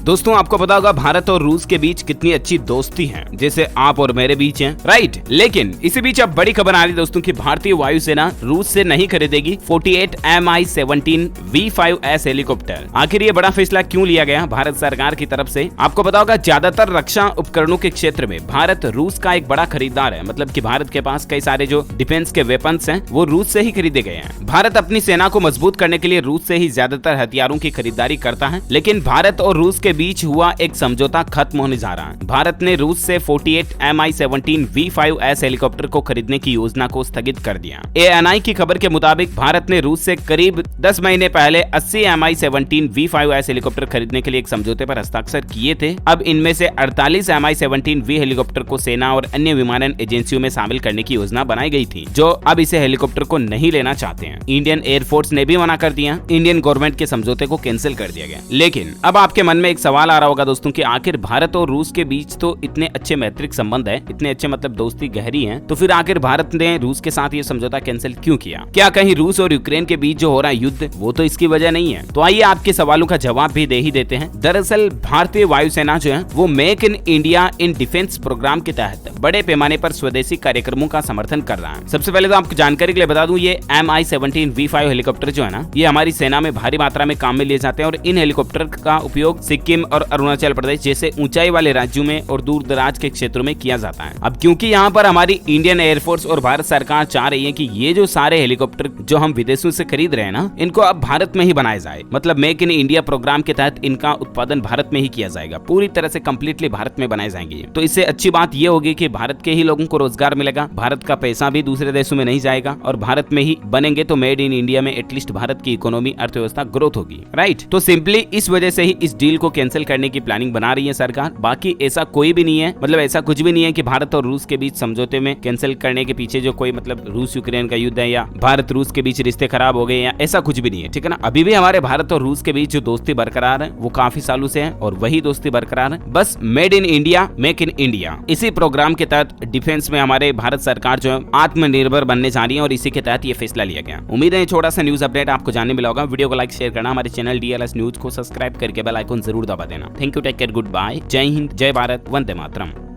दोस्तों आपको पता होगा भारत और रूस के बीच कितनी अच्छी दोस्ती है, जैसे आप और मेरे बीच है, राइट। लेकिन इसी बीच अब बड़ी खबर आ रही है दोस्तों की भारतीय वायुसेना रूस से नहीं खरीदेगी 48 Mi-17 V5S हेलीकॉप्टर। आखिर ये बड़ा फैसला क्यों लिया गया भारत सरकार की तरफ से? आपको पता होगा ज्यादातर रक्षा उपकरणों के क्षेत्र में भारत रूस का एक बड़ा खरीदार है, मतलब कि भारत के पास कई सारे जो डिफेंस के वेपन्स हैं वो रूस से ही खरीदे गए हैं। भारत अपनी सेना को मजबूत करने के लिए रूस से ही ज्यादातर हथियारों की खरीदारी करता है, लेकिन भारत और रूस के बीच हुआ एक समझौता खत्म होने जा रहा है। भारत ने रूस से 48 Mi-17 V5S हेलीकॉप्टर को खरीदने की योजना को स्थगित कर दिया। ANI की खबर के मुताबिक भारत ने रूस से करीब 10 महीने पहले 80 Mi-17 V5S हेलीकॉप्टर खरीदने के लिए एक समझौते पर हस्ताक्षर किए थे। अब इनमें से 48 Mi-17 V हेलीकॉप्टर को सेना और अन्य विमानन एजेंसियों में शामिल करने की योजना बनाई गई थी, जो अब इसे हेलीकॉप्टर को नहीं लेना चाहते हैं। इंडियन एयरफोर्स ने भी मना कर दिया, इंडियन गवर्नमेंट के समझौते को कैंसिल कर दिया गया। लेकिन अब आपके मन में एक सवाल आ रहा होगा दोस्तों कि आखिर भारत और रूस के बीच तो इतने अच्छे मैत्रिक संबंध है, इतने अच्छे मतलब दोस्ती गहरी है, तो फिर आखिर भारत ने रूस के साथ ये समझौता कैंसिल क्यों किया? क्या कहीं रूस और यूक्रेन के बीच जो हो रहा है युद्ध वो तो इसकी वजह नहीं है? तो आइए आपके सवालों का जवाब भी दे ही देते हैं। दरअसल भारतीय वायुसेना जो है वो make in India in defence programme के तहत बड़े पैमाने पर स्वदेशी कार्यक्रमों का समर्थन कर रहा है। सबसे पहले तो आपको जानकारी के लिए बता दूं, ये Mi-17 V5 हेलीकॉप्टर जो है ना, ये हमारी सेना में भारी मात्रा में काम में लिए जाते हैं और इन हेलीकॉप्टर का उपयोग सिक्किम और अरुणाचल प्रदेश जैसे ऊंचाई वाले राज्यों में और दूर दराज के क्षेत्रों में किया जाता है। अब क्योंकि यहाँ पर हमारी इंडियन एयरफोर्स और भारत सरकार चाह रही है कि ये जो सारे हेलीकॉप्टर जो हम विदेशों से खरीद रहे हैं ना, इनको अब भारत में ही बनाया जाए, मतलब मेक इन इंडिया प्रोग्राम के तहत इनका उत्पादन भारत में ही किया जाएगा, पूरी तरह से कंप्लीटली भारत में बनाए जाएंगे। तो इससे अच्छी बात ये होगी कि भारत के ही लोगों को रोजगार मिलेगा, भारत का पैसा भी दूसरे देशों में नहीं जाएगा और भारत में ही बनेंगे तो मेड इन इंडिया में एटलीस्ट भारत की इकोनॉमी अर्थव्यवस्था ग्रोथ होगी, राइट। तो सिंपली इस वजह से ही इस डील को कैंसिल करने की प्लानिंग बना रही है सरकार। बाकी ऐसा कोई भी नहीं है, मतलब ऐसा कुछ भी नहीं है कि भारत और रूस के बीच समझौते में कैंसिल करने के पीछे जो कोई मतलब रूस यूक्रेन का युद्ध है या भारत रूस के बीच रिश्ते खराब हो गए या ऐसा कुछ भी नहीं है, ठीक है ना। अभी भी हमारे भारत और रूस के बीच जो दोस्ती बरकरार है वो काफी सालों से है और वही दोस्ती बरकरार है, बस made in India make in India इसी प्रोग्राम के तहत डिफेंस में हमारे भारत सरकार जो है आत्मनिर्भर बनने जा रही है और इसी के तहत ये फैसला लिया गया। उम्मीद है छोटा सा न्यूज अपडेट आपको जानने मिला होगा। वीडियो को लाइक शेयर करना, हमारे चैनल DLS न्यूज को सब्सक्राइब करके बेल आइकन जरूर दबा देना। Thank you, take care, good bye, जय हिंद, जय भारत, वंदे मातरम।